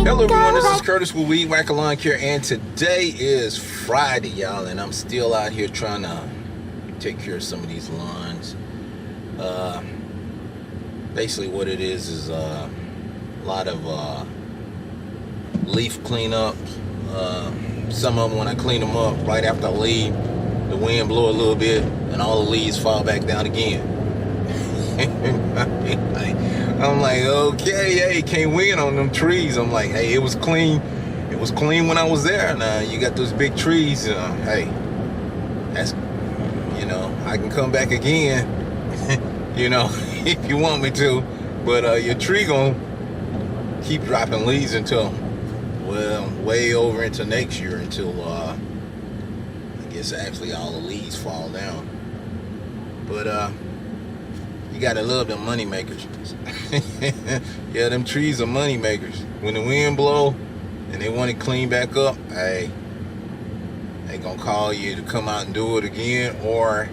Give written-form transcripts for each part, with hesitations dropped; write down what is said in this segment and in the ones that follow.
Hello everyone, this is Curtis with Weed Whacker Lawn Care, and today is Friday, y'all, and I'm still out here trying to take care of some of these lawns. Basically what it is a lot of leaf cleanup. Some of them, when I clean them up, right after I leave, the wind blow a little bit and all the leaves fall back down again. I'm like, okay, hey, can't win on them trees. I'm like, hey, it was clean when I was there. Now you got those big trees. Hey, that's, I can come back again, if you want me to. But your tree gonna keep dropping leaves until, well, way over into next year, until I guess actually all the leaves fall down. But you gotta love them money makers. Yeah, them trees are money makers. When the wind blow and they want to clean back up, hey, they gonna call you to come out and do it again, or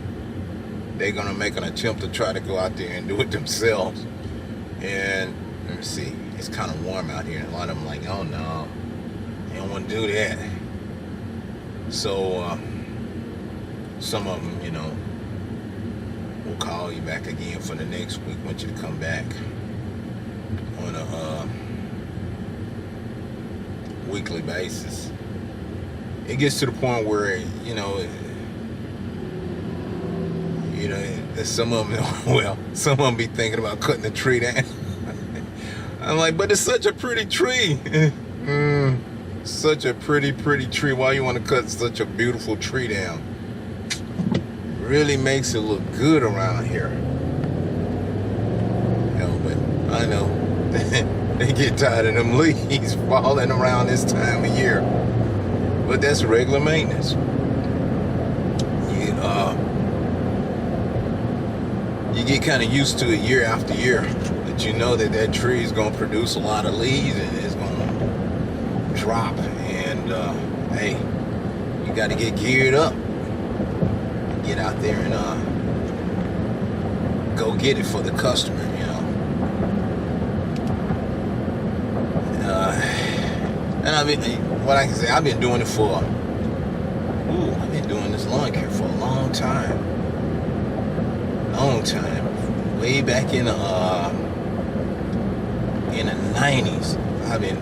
they gonna make an attempt to try to go out there and do it themselves. And let me see, it's kind of warm out here, and a lot of them like, oh no, they don't want to do that. So some of them, will call you back again for the next week. Want you to come back on a weekly basis. It gets to the point where some of them, well, some of them be thinking about cutting the tree down. I'm like, but it's such a pretty tree. Such a pretty tree. Why you want to cut such a beautiful tree down? Really makes it look good around here. But I know they get tired of them leaves falling around this time of year. But that's regular maintenance. You get kind of used to it year after year, that you know that tree is going to produce a lot of leaves and it's going to drop. And hey, you got to get geared up. Get out there and go get it for the customer, and what I can say, I've been doing it I've been doing this lawn care for a long time, way back in the 90s. I've been,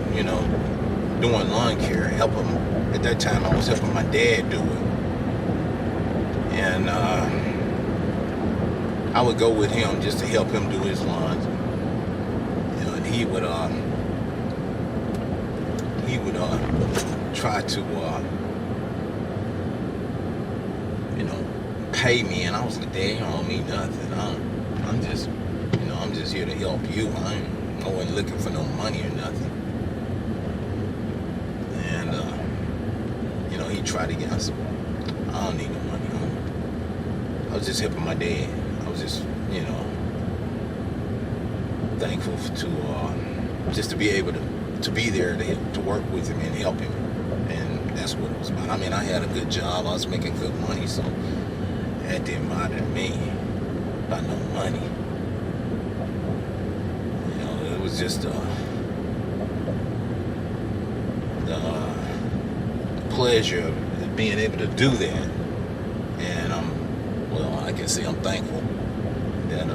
doing lawn care, helping. At that time, I was helping my dad do it. And I would go with him just to help him do his lawns. And he would try to pay me, and I was like, Dad, you don't owe me nothing. I'm just here to help you. I wasn't looking for no money or nothing. And he tried to get. I said, I don't need no money. I was just helping my dad. I was just, thankful just to be able to be there to work with him and help him. And that's what it was about. I mean, I had a good job. I was making good money, so that didn't bother me about no money. It was just the pleasure of being able to do that. And I can say I'm thankful that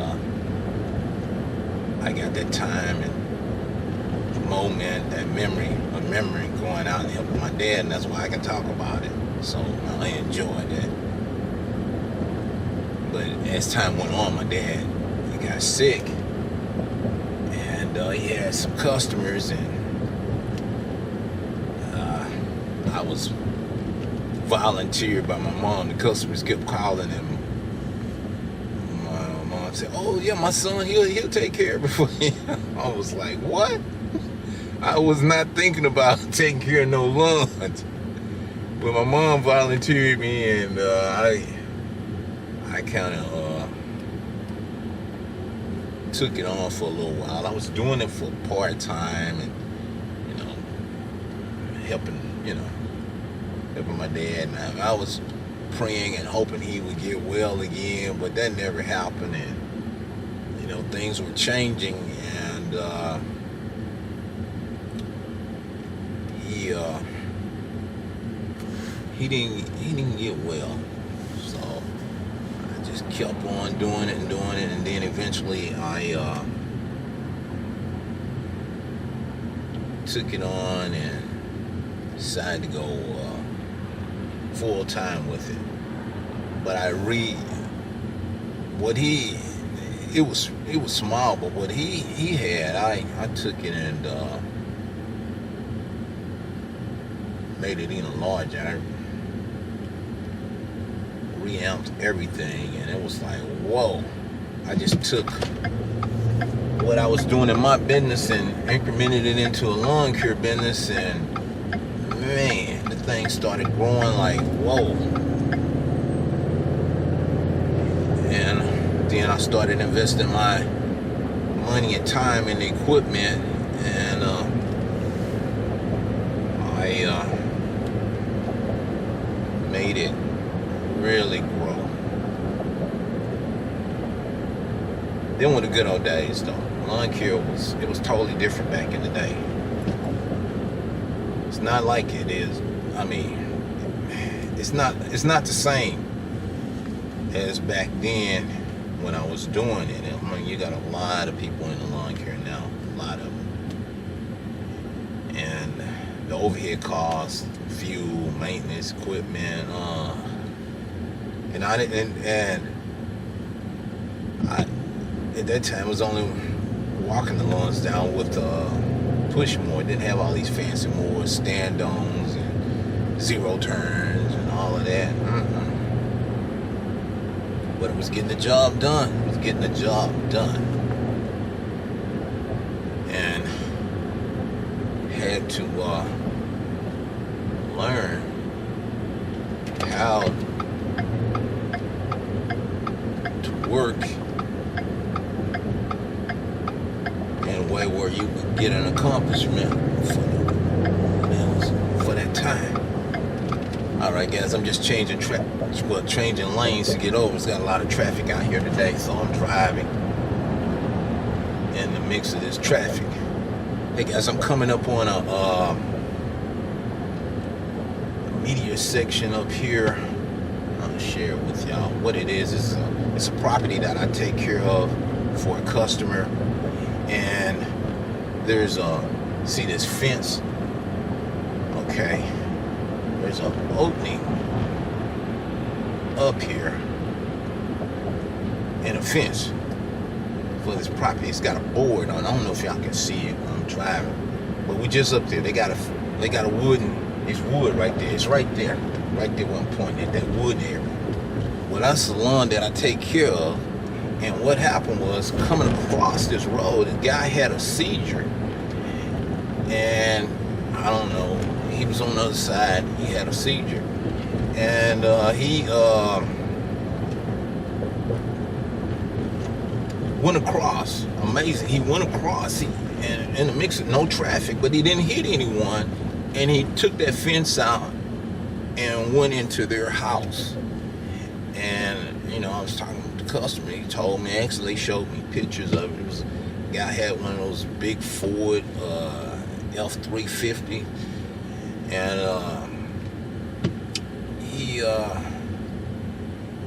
I got that time and moment, that memory going out and helping my dad, and that's why I can talk about it. So I enjoyed that. But as time went on, my dad, he got sick, and he had some customers, and I was volunteered by my mom. The customers kept calling him. My mom said, "Oh yeah, my son, he'll take care of it for you." I was like, what? I was not thinking about taking care of no lawns. But my mom volunteered me, and I kind of took it on for a little while. I was doing it for part-time and, helping my dad. And I was praying and hoping he would get well again, but that never happened. And, things were changing, and didn't get well. So I just kept on doing it, and then eventually I took it on and decided to go full time with it. But it was small, but what he had, I took it and made it even larger. I reamped everything, and it was like, whoa. I just took what I was doing in my business and incremented it into a lawn care business, and man, the thing started growing like, whoa. And then I started investing my money and time in the equipment, and I made it really grow. Then were the good old days, though. Lawn care was totally different back in the day. It's not like it is. I mean, it's not the same as back then when I was doing it. I mean, you got a lot of people in the lawn care now, a lot of them, and the overhead costs, fuel, maintenance, equipment, and I at that time was only walking the lawns down with push mower. Didn't have all these fancy mowers, stand-ons, and zero turns, and all of that. But it was getting the job done. And had to learn how to work in a way where you could get an accomplishment for that time. Alright guys, I'm just changing lanes to get over. It's got a lot of traffic out here today, so I'm driving in the mix of this traffic. Hey guys, I'm coming up on a media section up here. I'll share it with y'all. What it is it's a property that I take care of for a customer, and there's see this fence, okay? There's an opening up here in a fence for this property. It's got a board on. I don't know if y'all can see it when I'm driving, but we just up there. They got a wooden. It's wood right there. It's right there where I'm pointing at, that wood area. Well, that's the lawn that I take care of. And what happened was, coming across this road, the guy had a seizure, and I don't know. He was on the other side. He had a seizure, and he went across. Amazing. He went across. And in the mix of no traffic, but he didn't hit anyone. And he took that fence out and went into their house. And I was talking with the customer. He told me, actually showed me pictures of it. It was, the guy had one of those big Ford F-350. And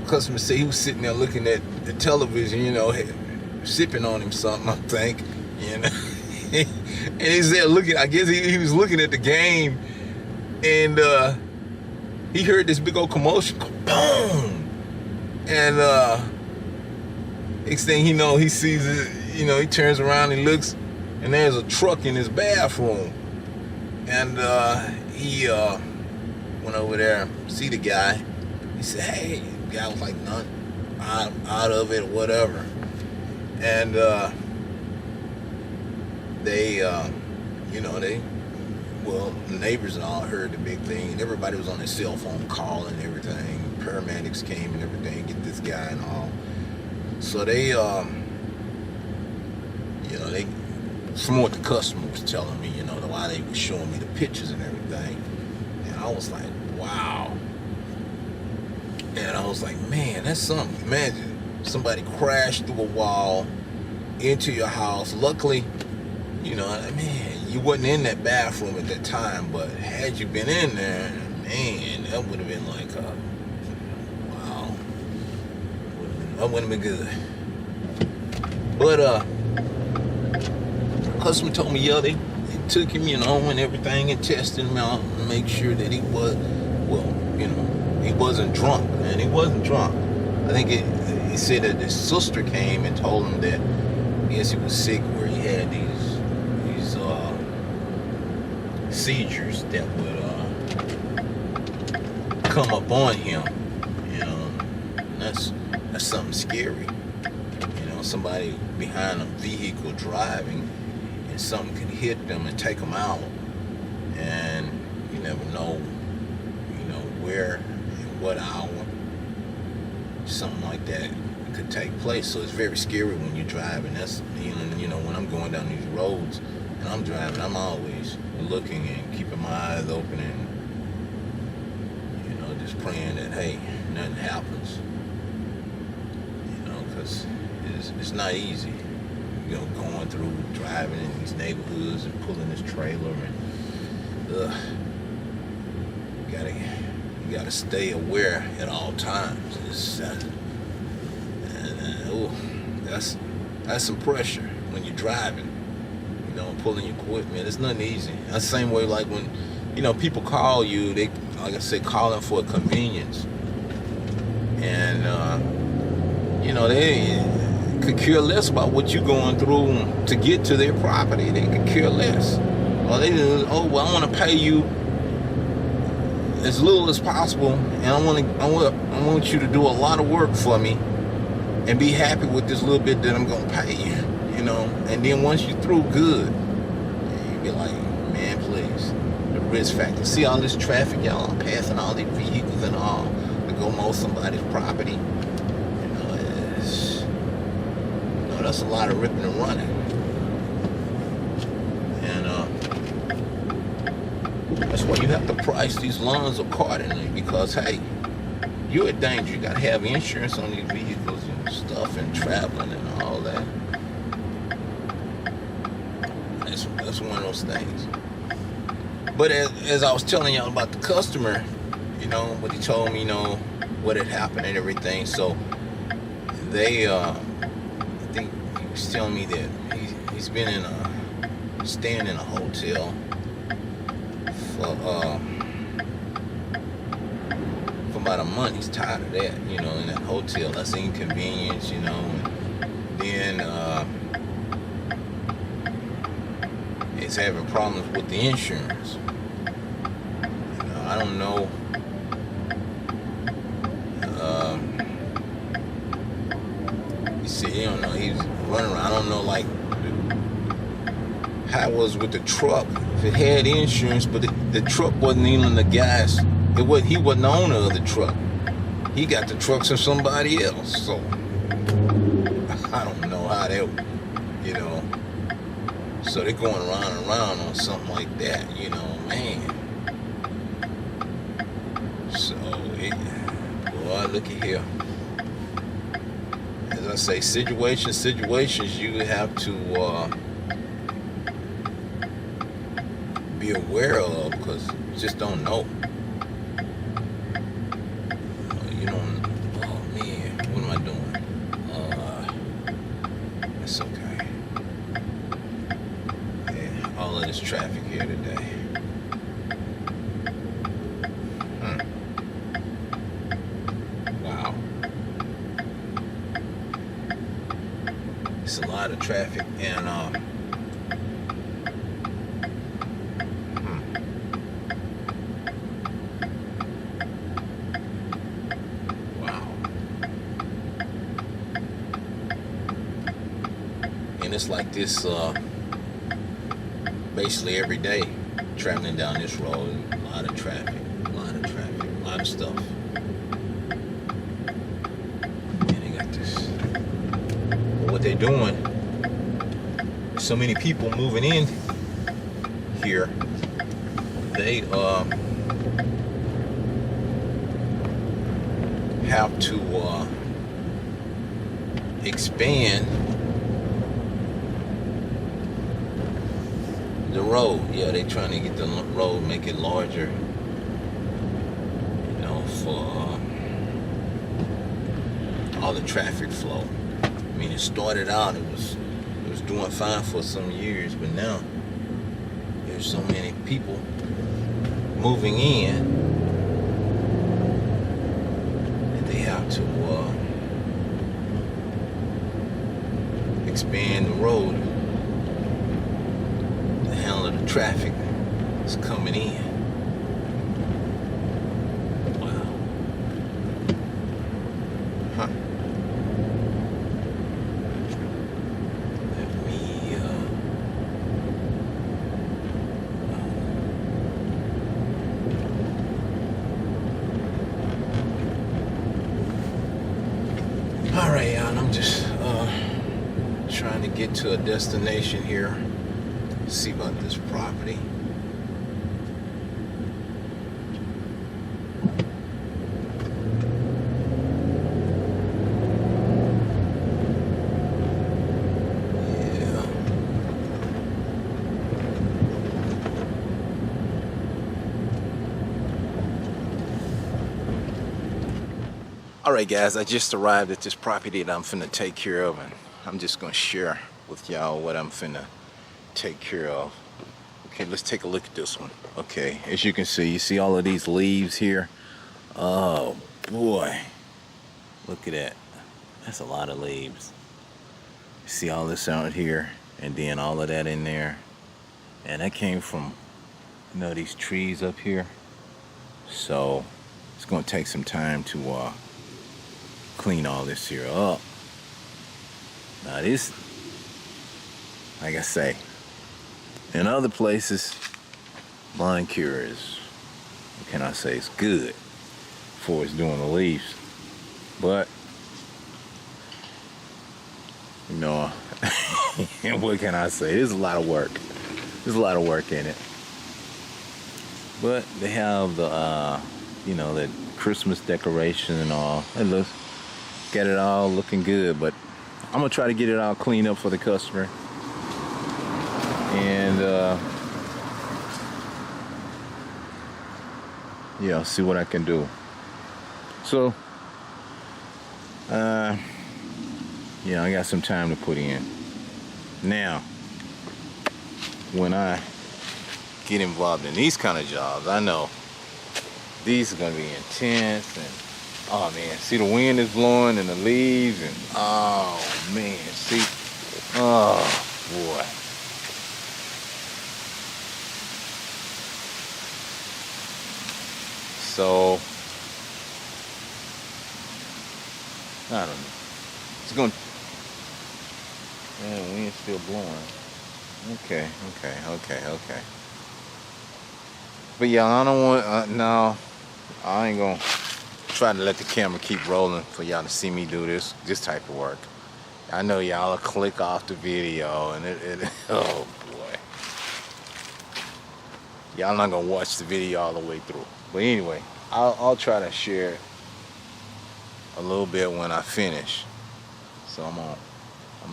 customer said he was sitting there looking at the television, sipping on him something, I think, and he's there looking. I guess he was looking at the game, and he heard this big old commotion, boom, and next thing he know, he sees it. He turns around, he looks, and there's a truck in his bathroom, and he went over there, see the guy. He said, "Hey," the guy was like, "None, out of it, or whatever," and the neighbors and all heard the big thing, and everybody was on their cell phone calling and everything. Paramedics came and everything, get this guy and all. So they, from what the customer was telling me, while they were showing me the pictures and everything, and I was like, wow. And I was like, man, that's something. Imagine somebody crashed through a wall into your house. Luckily, man, you wasn't in that bathroom at that time, but had you been in there, man, that would have been like, wow, that would have been good. But customer told me, yeah, they took him, and everything, and tested him out and make sure that he was, well, he wasn't drunk, man. He wasn't drunk. I think he said that his sister came and told him that, yes, he was sick, where he had these seizures that would come up on him, and that's something scary. Somebody behind a vehicle driving, and something can hit them and take them out, and you never know, where and what hour something like that could take place. So it's very scary when you're driving. That's when I'm going down these roads and I'm driving, I'm always looking and keeping my eyes open and just praying that, hey, nothing happens. Because it's not easy, going through driving in these neighborhoods and pulling this trailer, and you gotta stay aware at all times. That's some pressure when you're driving, pulling your equipment. It's nothing easy. That's the same way like when, people call you, they, like I said, calling for convenience. And, they could care less about what you're going through to get to their property. They could care less. Or they just, I want to pay you as little as possible, and I want you to do a lot of work for me and be happy with this little bit that I'm going to pay you, and then once you're through, good. You be like, man, please. The risk factor. See all this traffic, y'all, passing all these vehicles and all to go mow somebody's property. That's a lot of ripping and running. And that's why you have to price these lawns accordingly, because, hey, you're in danger. You got to have insurance on these vehicles and stuff, and traveling and all that. That's one of those things. But as I was telling y'all about the customer, what he told me, what had happened and everything. So they, I think he was telling me that he's been staying in a hotel for about a month. He's tired of that, in that hotel. That's inconvenience, and then he's having problems with the insurance. I don't know. He said, he's running around. I don't know, like, how it was with the truck. If it had insurance, but the truck wasn't even the guy's. He wasn't the owner of the truck. He got the trucks of somebody else. So I don't know how that, So they're going around and around on something like that, man. So, boy, look at here. As I say, situations you have to be aware of, because you just don't know. You don't, oh man, what am I doing? It's okay. Yeah, all of this traffic here today. Wow. It's a lot of traffic, and and it's like this basically every day, traveling down this road. A lot of traffic, a lot of stuff. And they got this. But what they're doing, so many people moving in here, they have to expand The road, yeah, they trying to get the road, make it larger, for all the traffic flow. I mean, it started out, it was doing fine for some years, but now there's so many people moving in that they have to expand the road to handle the traffic that's coming in. Wow. Huh. Let me all right, y'all, I'm just trying to get to a destination here. See about this property. Yeah. All right, guys, I just arrived at this property that I'm finna take care of, and I'm just gonna share with y'all what I'm finna take care of. Okay, let's take a look at this one. Okay, as you can see, you see all of these leaves here. Oh boy, look at that. That's a lot of leaves. You see all this out here, and then all of that in there, and that came from these trees up here. So it's gonna take some time to clean all this here up. Now this, like I say, in other places, lawn care is, what can I say, it's good for it's doing the leaves. But, what can I say? There's a lot of work. There's a lot of work in it. But they have the, the Christmas decoration and all. It got it all looking good, but I'm gonna try to get it all cleaned up for the customer, and see what I can do. So I got some time to put in. Now, when I get involved in these kind of jobs, I know these are gonna be intense, and oh man, see the wind is blowing and the leaves, and oh man, see, oh boy. So, I don't know. It's going, man, the wind's still blowing. Okay. But yeah, I don't want, no, I ain't gonna try to let the camera keep rolling for y'all to see me do this type of work. I know y'all will click off the video, and it oh boy, y'all not gonna watch the video all the way through. But anyway, I'll try to share a little bit when I finish. So I'm gonna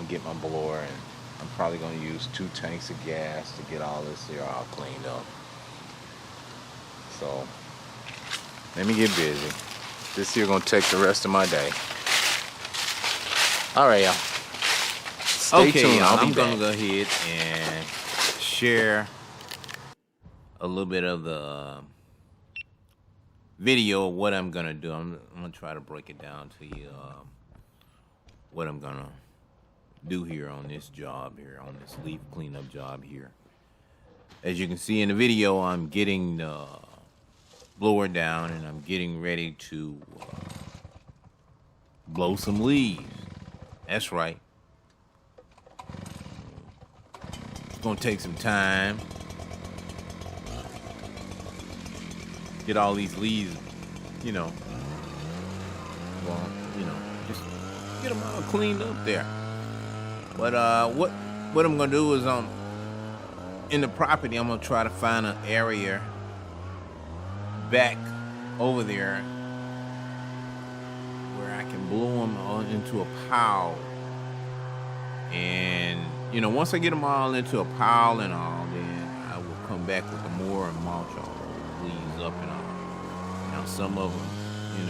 get my blower, and I'm probably gonna use 2 tanks of gas to get all this here all cleaned up. So let me get busy. This here gonna take the rest of my day. All right, y'all. Stay tuned. I'm gonna go ahead and share a little bit of the video of what I'm gonna do. I'm gonna try to break it down to you, what I'm gonna do here on this job here, on this leaf cleanup job here. As you can see in the video, I'm getting the blower down, and I'm getting ready to blow some leaves. That's right. It's gonna take some time. Get all these leaves, just get them all cleaned up there. But what I'm gonna do is in the property, I'm gonna try to find an area back over there where I can blow them all into a pile. And once I get them all into a pile and all, then come back with the mower and mulch all those leaves up and all. Now some of them,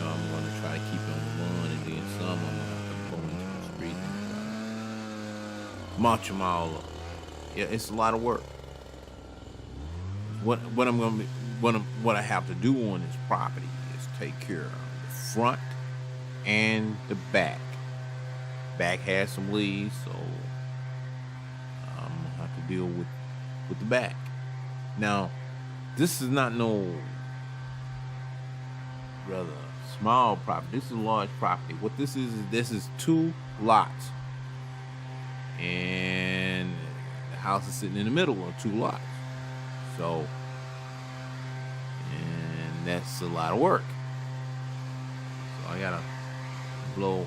I'm gonna try to keep it on the lawn, and then some I'm gonna have to pull into the street and try to mulch them all up. Yeah, it's a lot of work. What I have to do on this property is take care of the front and the back. Back has some leaves, so I'm gonna have to deal with the back. Now, this is not no rather small property. This is a large property. What this is 2 lots, and the house is sitting in the middle of 2 lots. So, and that's a lot of work. So I gotta blow,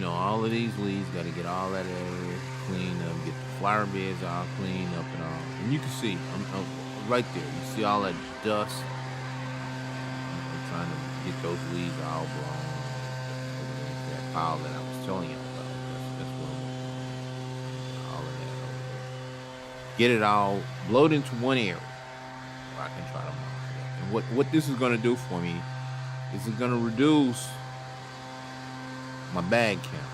all of these leaves. Gotta get all that area cleaned up, get the flower beds all cleaned up and all. And you can see, I'm right there. You see all that dust. I'm trying to get those leaves all blown over there into that pile that I was telling you about. That's what I'm doing. All of that over there. Get it all blowed into one area. I can try to monitor that. And what this is going to do for me is it's going to reduce my bag count.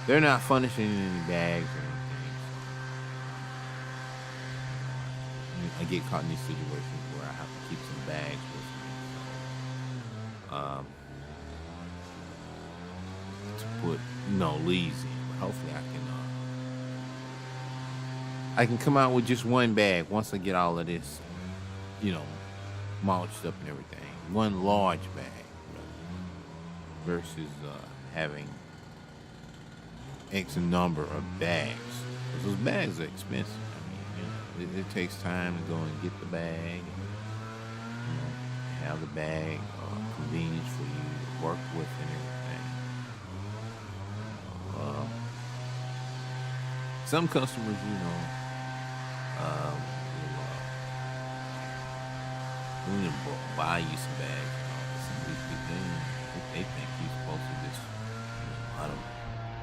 They're not furnishing any bags or anything. I get caught in these situations where I have to keep some bags with me. To put leaves in. But hopefully I can come out with just one bag once I get all of this, mulched up and everything. One large bag, versus having X number of bags. Because those bags are expensive. I mean, it takes time to go and get the bag, and, have the bag, convenience for you to work with and everything. Some customers, when you buy you some bags, some of these people, they think you're supposed to just how to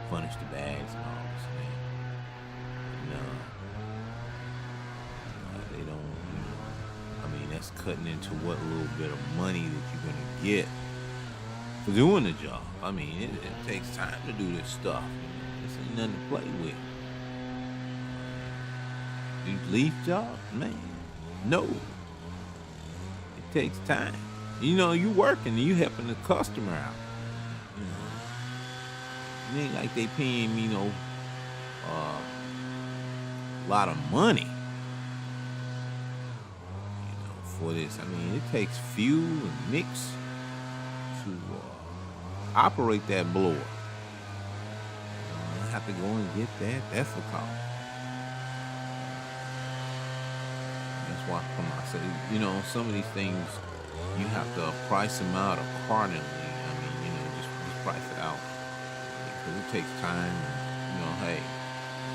furnish the bags and all this thing. They don't. That's cutting into what little bit of money that you're gonna get for doing the job. It takes time to do this stuff. This ain't nothing to play with. These leaf jobs, man. No. It takes time. You working and you helping the customer out. It ain't like they paying me a lot of money. For this. It takes fuel and mix to operate that blower. I have to go and get that. That's a cost. That's why I say, some of these things you have to price them out accordingly. Just price it out because it takes time. And, hey,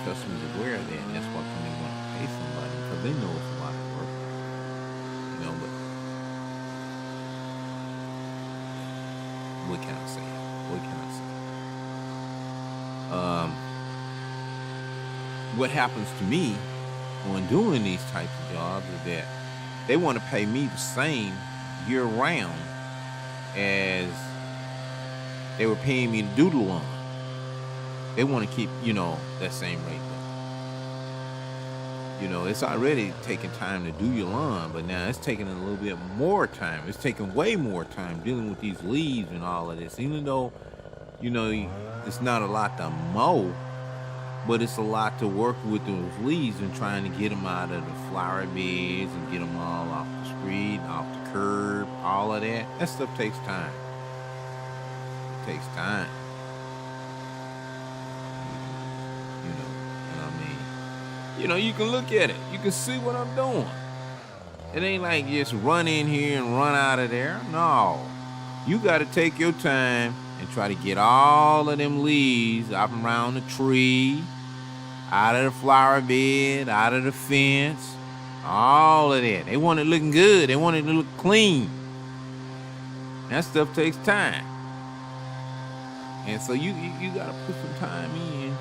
customers are aware of that, and that's why they want to pay somebody because they know it's a lot of work. But what can I say? What happens to me when doing these types of jobs is that they want to pay me the same year round as they were paying me to do the lawn. They want to keep, that same rate. It's already taking time to do your lawn, but now it's taking a little bit more time. It's taking way more time dealing with these leaves and all of this. Even though, it's not a lot to mow, but it's a lot to work with those leaves and trying to get them out of the flower beds and get them all off the street, off the curb, all of that. That stuff takes time. It takes time. You can look at it. You can see what I'm doing. It ain't like just run in here and run out of there. No. You got to take your time and try to get all of them leaves up around the tree, out of the flower bed, out of the fence, all of that. They want it looking good. They want it to look clean. That stuff takes time. And so you got to put some time in,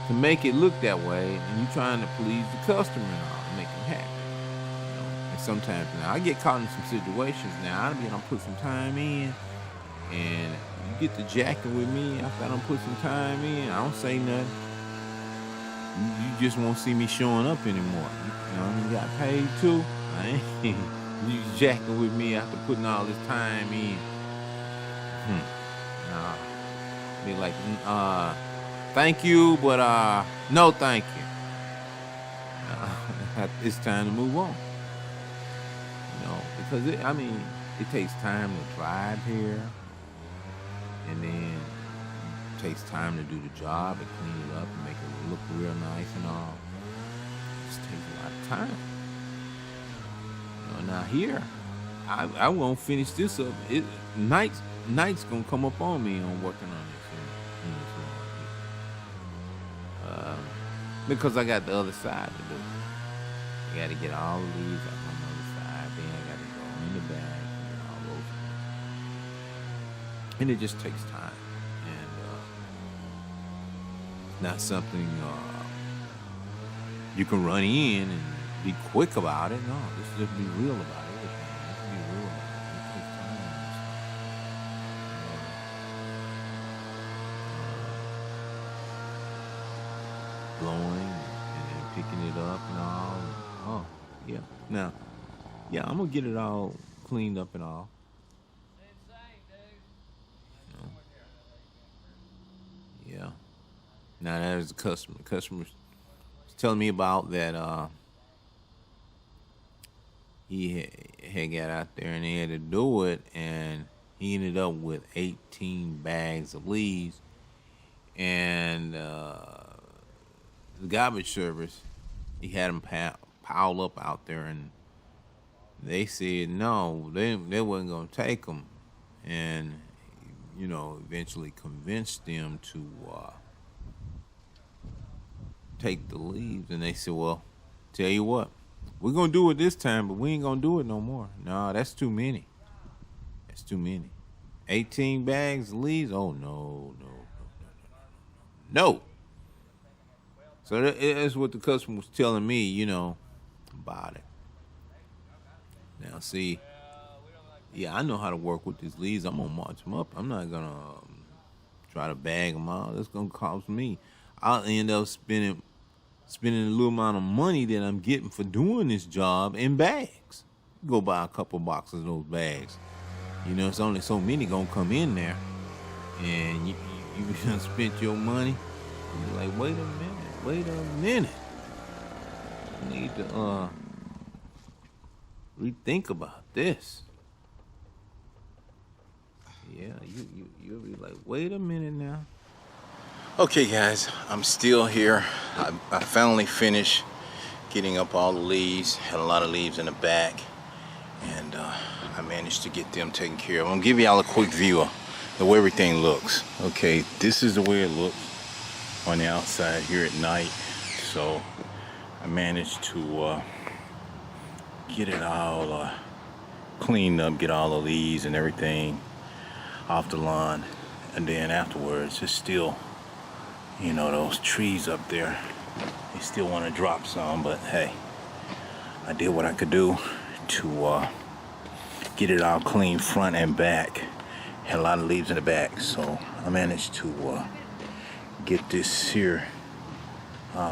to make it look that way, and you trying to please the customer and all, and make them happy. You know? And sometimes now I get caught in some situations. Now I put some time in, and you get to jacking with me after I done put some time in. I don't say nothing. You just won't see me showing up anymore. You know, I got paid too. I ain't you jacking with me after putting all this time in. Nah. Be like, thank you, but no thank you. It's time to move on. You know, because it takes time to drive here, and then it takes time to do the job and clean it up and make it look real nice and all. It just takes a lot of time. You know, now here, I won't finish this up. Night's gonna come up on me on working on this in this room here. Because I got the other side to do. I got to get all of these up on the other side. Then I got to go in the back and get all those. And it just takes time. And it's not something you can run in and be quick about it. No, just be real about it. Let's be real about it. It takes time. Blowing and picking it up and all. Oh, yeah. Now, yeah, I'm gonna get it all cleaned up and all. You know? Yeah. Now there's a customer. The customer's telling me about that. He had got out there and he had to do it, and he ended up with 18 bags of leaves, and the garbage service, he had them piled up out there, and they said no, they wasn't gonna take them, and eventually convinced them to take the leaves, and they said, well, tell you what, we're gonna do it this time, but we ain't gonna do it no more. No, that's too many. That's too many. 18 bags of leaves? Oh no. So that's what the customer was telling me, about it. Now, see, yeah, I know how to work with these leaves. I'm going to march them up. I'm not going to try to bag them out. That's going to cost me. I'll end up spending a little amount of money that I'm getting for doing this job in bags. Go buy a couple boxes of those bags. It's only so many going to come in there. And you spent your money. You're like, wait a minute. I need to rethink about this. Yeah, you'll be like, wait a minute now. Okay, guys, I'm still here. I finally finished getting up all the leaves. Had a lot of leaves in the back, and I managed to get them taken care of. I'm gonna give y'all a quick view of the way everything looks. Okay, this is the way it looks on the outside here at night. So I managed to get it all cleaned up, get all the leaves and everything off the lawn, and then afterwards it's still, those trees up there, they still want to drop some, but hey, I did what I could do to get it all clean front and back. Had a lot of leaves in the back, so I managed to get this here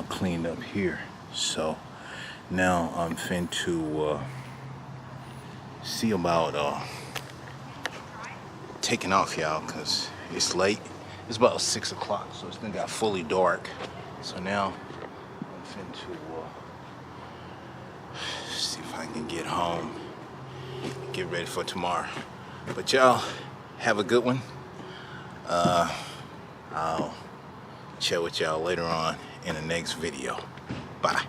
cleaned up here. So now I'm fin to see about taking off, y'all, because it's late. It's about 6 o'clock, so it's done got fully dark. So now I'm fin to see if I can get home, get ready for tomorrow. But y'all have a good one. I'll chat with y'all later on in the next video. Bye.